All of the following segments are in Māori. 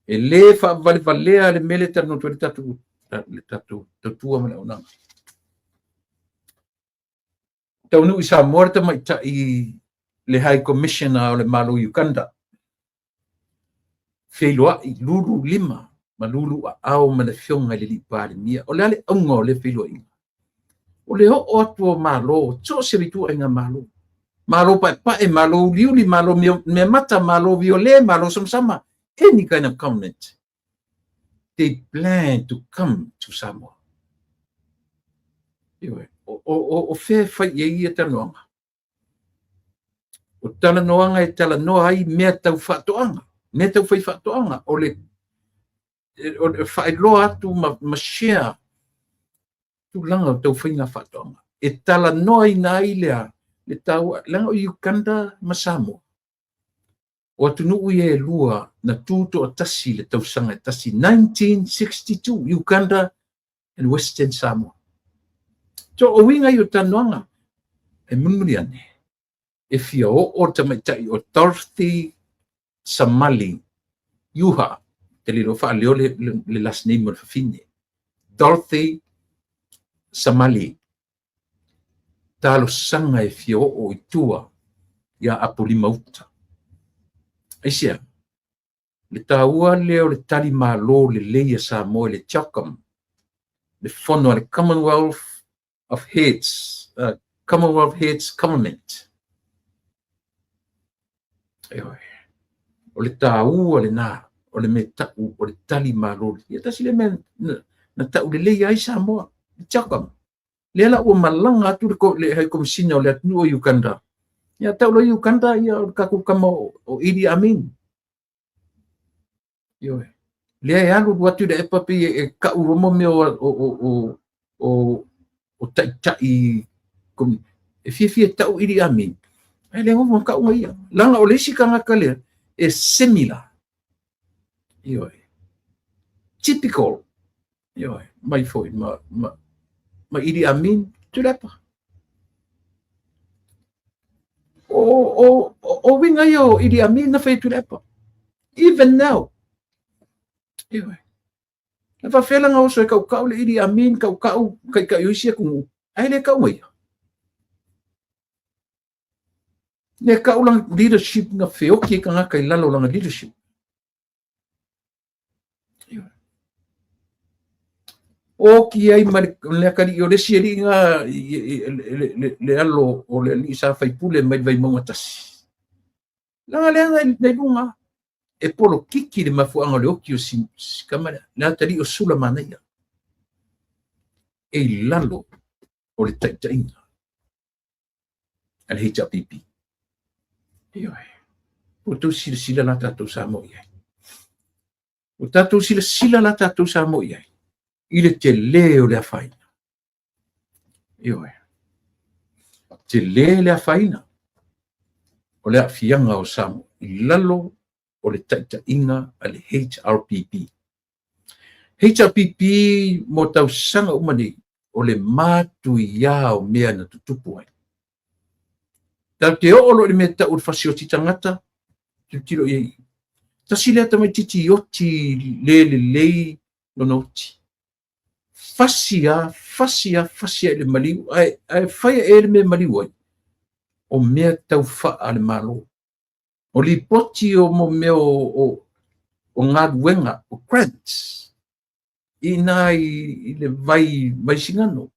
E le whaavalivalea le mele tano tu le tatu tua mana ona. Tau nui sa morta mai ta i le High Commissioner o le Malo Uganda. Wheloa i lulu lima, ma lulu a au mana fionga le li pāre mia. O le ale aunga o le wheloa inga. O le ho o atua malo, tō se vitua inga malo. Malo pae, malo liuli, malo me mata, malo viole, malo samsama. Any kind of comment. They plan to come to Samoa. O whea whai e ia tanoanga. O tala noanga e tala noa ai mea tau whatoanga. Mea tau whai whatoanga. O le whai loa atu ma share. Tu langa o tau whai ngā whatoanga. E tala noa i nā ilea. Le tau langa o Uganda ma Samoa. O atu nuu e lua na tūto a tasi le tau sanga e tasi 1962 Uganda and Western Samoa. So o winga i o tanoanga e munuri ane. E fia o tamaitai o Dorothy Samali Yuha. Te liro wha leo le last name o le whawhine. Dorothy Samali. Talo sanga e fia o i tua ia apolima uta. Aisia, le tāua leo le tali mālo le leia Samoa le Chakam, le whono le Commonwealth of Heads, Commonwealth Heads Government. O le tāua le nā, o le me tau, o le tali mālo, ia tasi le me na tau le leia ai Samoa, le Chakam. Le ala ua malanga atu le hai komisina o le atunu o Uganda. Ia tau lo Uganda ia o kaku kama o Idi Amin. Ioe. Lea e alu watu le epapi e ka uromo me o tai e fia tau Idi Amin. Ai le ngomo ka unga ia. Langa o lesi ka ngaka lea e similar. Ioe. Typical. Ioe. Mai foi ma Idi Amin tu lepa. O winga yo Idi Amin na fai tu lepa. Even now. Ioe. Na whawhela ngā oso e kau le Idi Amin, kau kai uisia kungu. Ai le kau mai. Le kau lang leadership nga whioki ka ngā kai lalo langa leadership. Ioe. O ki ai le kari o le sieri ngā le alo o le li sa whaipule mai vai maunga tasi. Langa leanga nei lunga. E polo kiki le mafuanga le oki o si kamara. Nā tari o sula manaia. E lalo o le taitainga. Al HRPP. Ioe. O tau sila la tātou Samoa iai. O tātou sila la tātou Samoa iai. I le te leo le awhaina. Ioe. Te le awhaina. O le awhianga o Samoa. I lalo o le taitainga a le HRPP. HRPP mo tau sanga umani o le mātu ia o mea na tutupu ai. Tau te oolo le mea tau urwhasio titangata, tiro iei. Tasi lea tamai titi ioti lei lona uti. Fasia le maliu, ai whaia e le mea maliu ai. O mea tau wha le malo. O li poti o mo mea o ngā ruenga, o grants. I nā i le vai singano.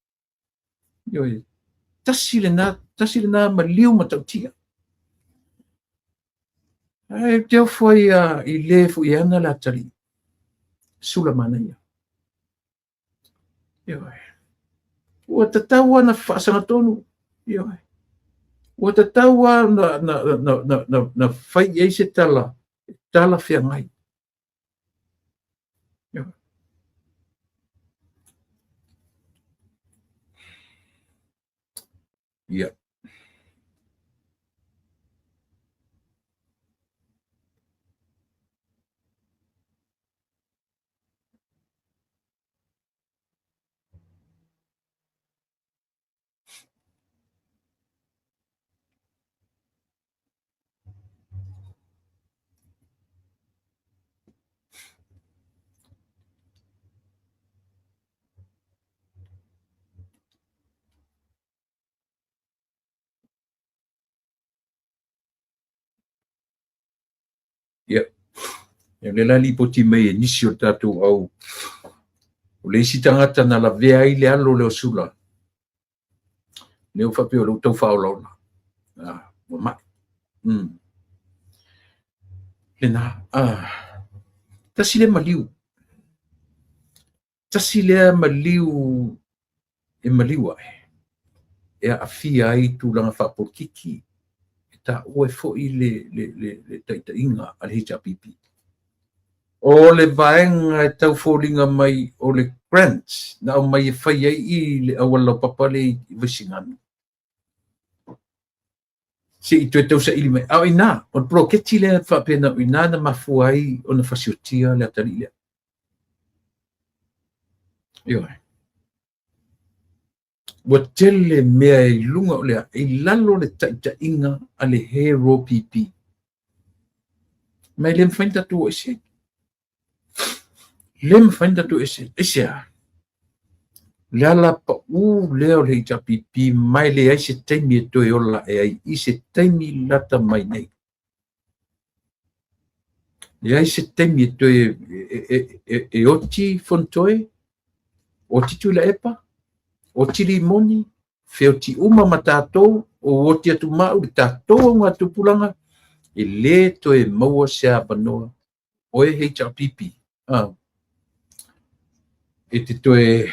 Ioi, tasi le nā maliu matautia. Ai, teo foi i le fu i ana la tari. Sula mana ia. Ioi. Ua tataua na whaasanga tonu. Ioi. Ua tataua na whai ei se tala. Tala whia ngai. Ioi. Ia. Ia. E le lali po ti mai nisi o tātou au. O le isi tangata na la vea i le alo leo sula. Leo whape o leo tau whaolauna. Wa mai. Lena, tasi le maliu. Tasi le maliu e maliu ai. E a fia ai tūlanga whapokiki. E ta oe fo i le taitainga al HRPP. O le vaenga e tau fōringa mai o le grants, na o mai e whai ai i le awala papale i visinganu. Se i tue tau sa ili mai, au ina, o pro keti le whapena o ina na mafu ai o na whasiotia le atari lea. Ioi. Wa tele mea i lunga o lea, i lalo le taitainga a le hero PP. Mai le mwhainta tu o ese. Le mwhainta tu ese. Ese a. Le ala pa leo le HRPP mai le ai se taimi e toe ola e ai i se taimi lata mai nei. Le ai se taimi e toe e oti fontoe, oti tu la epa, oti limoni, feo ti uma ma tātou, o oti atu mau le tātou ngā tupulanga, e le toe maua se apanoa, o e HRPP. E te toe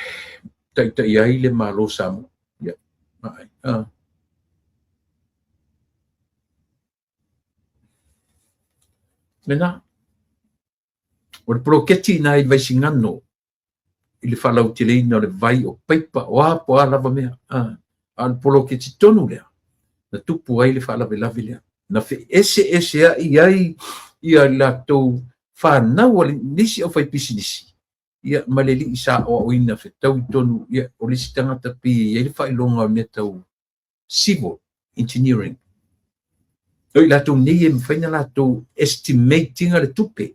tai ai le malo samu. Ya. Lena. O le proketi na i vai singano. I le whalau te leina o le vai o paipa o apo a lava mea. A le proketi tonu lea. Na tupu ai le whalave lavi lea. Na fe ese a i ai i a latou whanau o le nisi o whai pisi nisi. Ia maleli i sa o ina fe tau tonu ia o le sitangata pi ia le whailonga o netau civil engineering. Oi latou nei e mwhaina latou estimating a le tupe.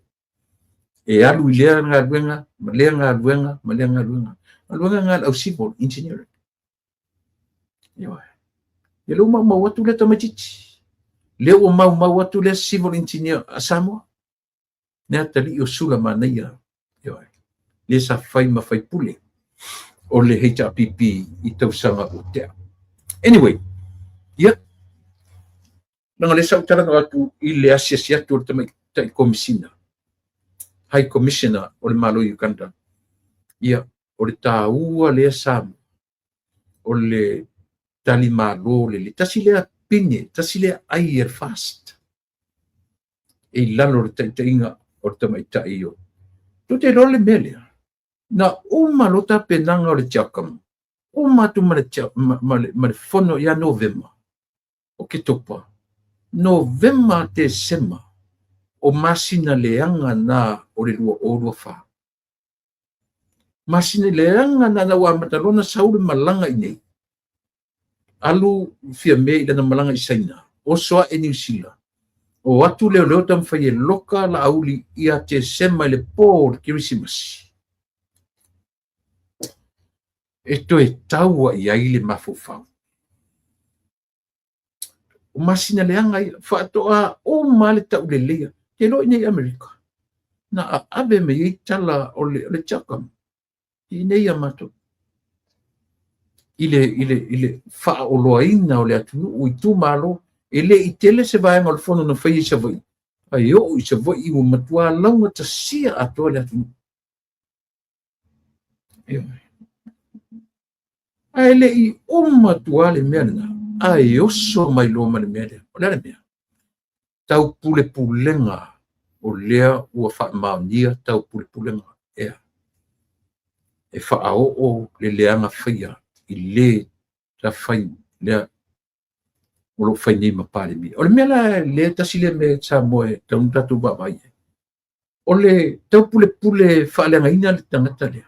E alu i lea ngā luenga, ma lea ngā luenga. Ma luenga ngā au civil engineering. Ia. Ia leo mau atu le tamatiti. Leo o mau atu le civil engineer a Samoa. Nea tali o sula manaia. Ia. Le sa fai ma fai pule o le HRPP i tausanga o tea. Anyway, ia. Nanga le sau taranga atu i le asiasiatu o le tamai tai komisina. High Commissioner o le malo Uganda. Ia, o le tāua le Samu. O le tali malo le tasi lea pine, tasi lea ai fast. E lalo le taitainga o le tamai tai o. Tute lo le melea. Na uma lota penanga o le tiakam. Uma tu ma le fono ia November. O ke topa. November te sema. O masina leanga na o le lua o lua wha. Masina leanga na wa matalona saure malanga i nei. Alu fia mei lana malanga i saina. O soa e New Zealand. O atu leo tam whai e loka la auli ia te sema le pōr kirisimasi. E toe taua i aile mafufau. O masina leanga i whaatoa o male tau le lea. Te loi nei Amerika. Na a abe me i tala o le chakam. I nei amato. Ile wha o loa ina o le atunu o i tu malo. E le i tele se vai ngol fono na whai i sa vai. Ai o i sa vai i o matua launga ta sia ato le atunu. Ai le i o matua le mea na. Ai oso mai lo ma le mea le. O le mea. Tau pule pulenga. O lea ua wha maonia tau pule pulenga. Ea. E wha o le leanga whaia. I le ta whai lea. O lo whai nei mapare mi. O le mea le tasi le me sa moe tau tatu wawai. O le tau pule wha leanga ina le tangata lea.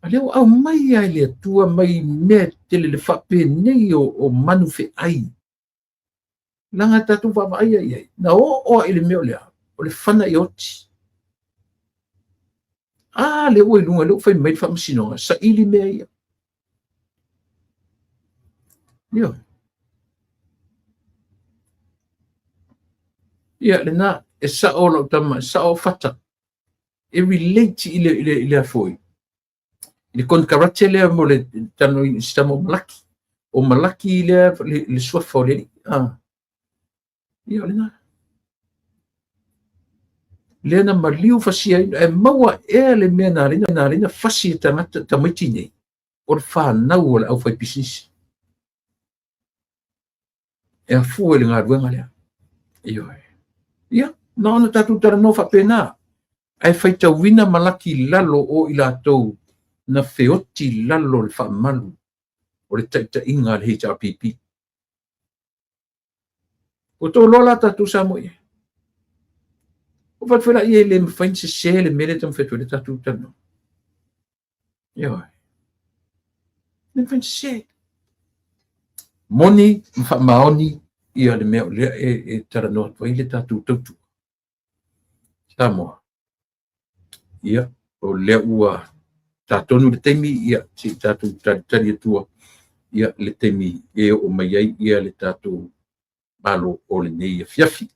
A leo au mai ai le tua mai mea tele le whape nei o manu fe ai. Langa tatu wawai ai. Na o ele mea lea. O le whana i oti. Le oi lunga leo whai mai wha masinonga. Sa ili mea ia. Ia. ia lena e sa o lo tama sa o fata e relate ile foi le kon karache le mo le tano istamo malaki o malaki le sua fole ia lena maliu fasia e maua e le mena lina fasi tangata tamaiti nei o fa nau o au fai business e a fu le ngā ruenga lea ia na ona tatu tara no fa pena ai fai tauina malaki lalo o ila tau na feoti lalo le fa malu o le taita inga le HRPP o to lola tatu sa mo o fa fela ia le mfain se le mele tam fetu le tatu tano ia le mfain se moni mfa maoni ia le mea le e tara no fa ile tatu tatu Samoa ia o le ua tatonu le temi ia si tatu tari tua ia le temi e o mai ai ia le tatu malo o le nei fiafi